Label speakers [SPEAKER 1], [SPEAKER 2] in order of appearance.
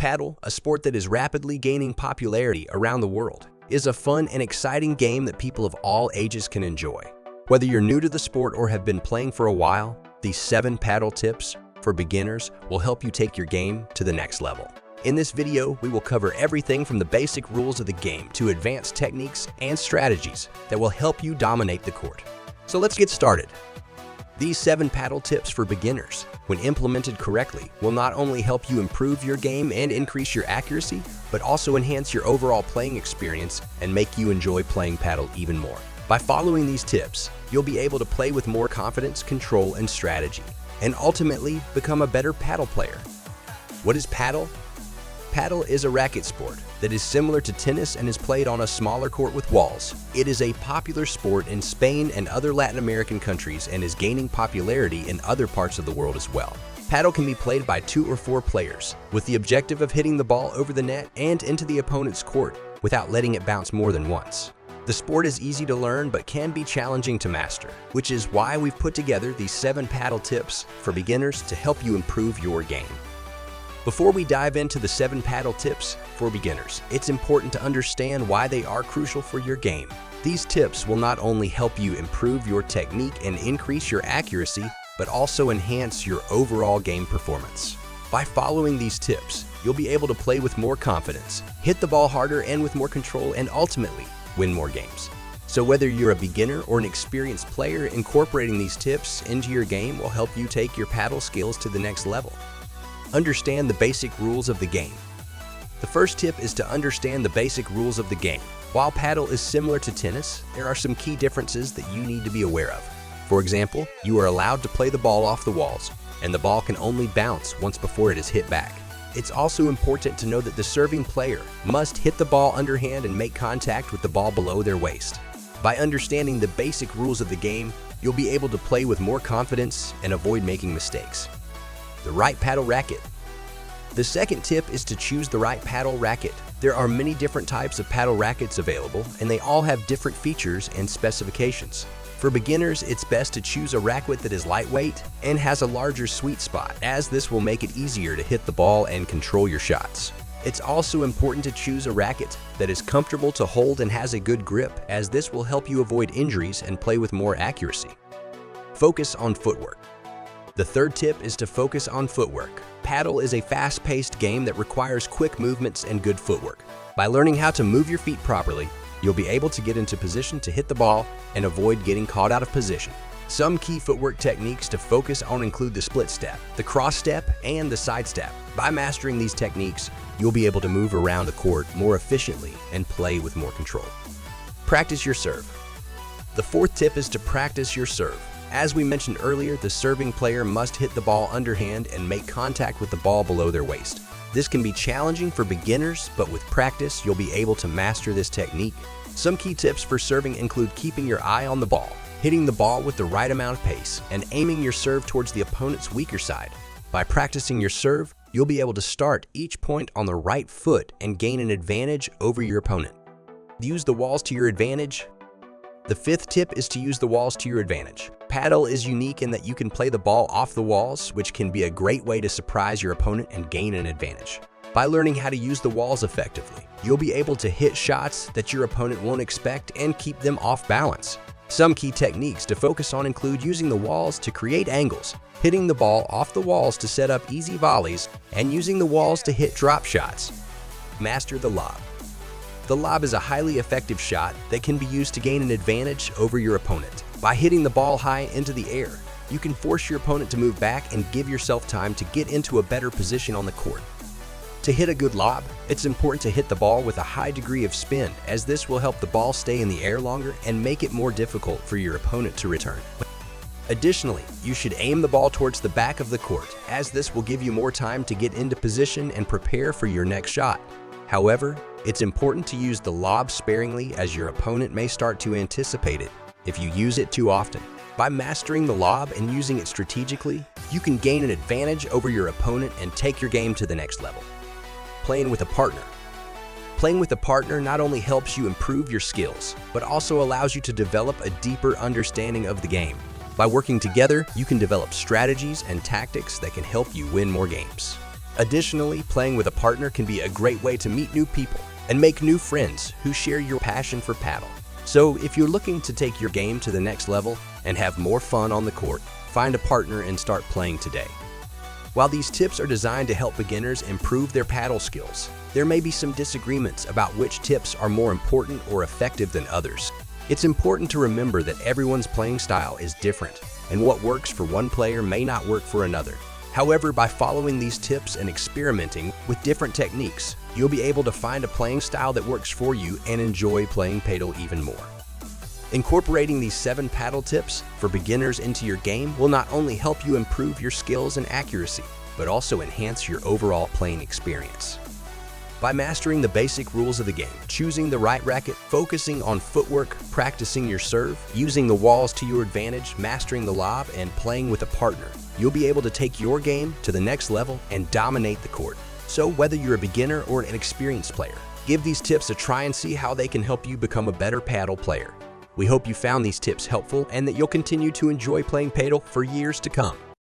[SPEAKER 1] Padel, a sport that is rapidly gaining popularity around the world, is a fun and exciting game that people of all ages can enjoy. Whether you're new to the sport or have been playing for a while, these 7 Padel tips for beginners will help you take your game to the next level. In this video, we will cover everything from the basic rules of the game to advanced techniques and strategies that will help you dominate the court. So let's get started. These 7 Padel tips for beginners, when implemented correctly, will not only help you improve your game and increase your accuracy, but also enhance your overall playing experience and make you enjoy playing Padel even more. By following these tips, you'll be able to play with more confidence, control, and strategy, and ultimately become a better Padel player. What is Padel? Padel is a racket sport that is similar to tennis and is played on a smaller court with walls. It is a popular sport in Spain and other Latin American countries and is gaining popularity in other parts of the world as well. Padel can be played by 2 or 4 players, with the objective of hitting the ball over the net and into the opponent's court without letting it bounce more than once. The sport is easy to learn but can be challenging to master, which is why we've put together these 7 Padel tips for beginners to help you improve your game. Before we dive into the 7 Padel tips for beginners, it's important to understand why they are crucial for your game. These tips will not only help you improve your technique and increase your accuracy, but also enhance your overall game performance. By following these tips, you'll be able to play with more confidence, hit the ball harder and with more control, and ultimately win more games. So whether you're a beginner or an experienced player, incorporating these tips into your game will help you take your Padel skills to the next level. Understand the basic rules of the game. The first tip is to understand the basic rules of the game. While Padel is similar to tennis, there are some key differences that you need to be aware of. For example, you are allowed to play the ball off the walls, and the ball can only bounce once before it is hit back. It's also important to know that the serving player must hit the ball underhand and make contact with the ball below their waist. By understanding the basic rules of the game, you'll be able to play with more confidence and avoid making mistakes. The right Padel racket. The second tip is to choose the right Padel racket. There are many different types of Padel rackets available, and they all have different features and specifications. For beginners, it's best to choose a racket that is lightweight and has a larger sweet spot, as this will make it easier to hit the ball and control your shots. It's also important to choose a racket that is comfortable to hold and has a good grip, as this will help you avoid injuries and play with more accuracy. Focus on footwork. The third tip is to focus on footwork. Padel is a fast-paced game that requires quick movements and good footwork. By learning how to move your feet properly, you'll be able to get into position to hit the ball and avoid getting caught out of position. Some key footwork techniques to focus on include the split step, the cross step, and the side step. By mastering these techniques, you'll be able to move around the court more efficiently and play with more control. Practice your serve. The fourth tip is to practice your serve. As we mentioned earlier, the serving player must hit the ball underhand and make contact with the ball below their waist. This can be challenging for beginners, but with practice, you'll be able to master this technique. Some key tips for serving include keeping your eye on the ball, hitting the ball with the right amount of pace, and aiming your serve towards the opponent's weaker side. By practicing your serve, you'll be able to start each point on the right foot and gain an advantage over your opponent. Use the walls to your advantage. The fifth tip is to use the walls to your advantage. Padel is unique in that you can play the ball off the walls, which can be a great way to surprise your opponent and gain an advantage. By learning how to use the walls effectively, you'll be able to hit shots that your opponent won't expect and keep them off balance. Some key techniques to focus on include using the walls to create angles, hitting the ball off the walls to set up easy volleys, and using the walls to hit drop shots. Master the lob. The lob is a highly effective shot that can be used to gain an advantage over your opponent. By hitting the ball high into the air, you can force your opponent to move back and give yourself time to get into a better position on the court. To hit a good lob, it's important to hit the ball with a high degree of spin, as this will help the ball stay in the air longer and make it more difficult for your opponent to return. Additionally, you should aim the ball towards the back of the court, as this will give you more time to get into position and prepare for your next shot. However, it's important to use the lob sparingly, as your opponent may start to anticipate it if you use it too often. By mastering the lob and using it strategically, you can gain an advantage over your opponent and take your game to the next level. Playing with a partner. Playing with a partner not only helps you improve your skills, but also allows you to develop a deeper understanding of the game. By working together, you can develop strategies and tactics that can help you win more games. Additionally, playing with a partner can be a great way to meet new people and make new friends who share your passion for paddle. So if you're looking to take your game to the next level and have more fun on the court, find a partner and start playing today. While these tips are designed to help beginners improve their paddle skills, there may be some disagreements about which tips are more important or effective than others. It's important to remember that everyone's playing style is different, and what works for one player may not work for another. However, by following these tips and experimenting with different techniques, you'll be able to find a playing style that works for you and enjoy playing Padel even more. Incorporating these 7 paddle tips for beginners into your game will not only help you improve your skills and accuracy, but also enhance your overall playing experience. By mastering the basic rules of the game, choosing the right racket, focusing on footwork, practicing your serve, using the walls to your advantage, mastering the lob, and playing with a partner, you'll be able to take your game to the next level and dominate the court. So whether you're a beginner or an experienced player, give these tips a try and see how they can help you become a better paddle player. We hope you found these tips helpful and that you'll continue to enjoy playing Padel for years to come.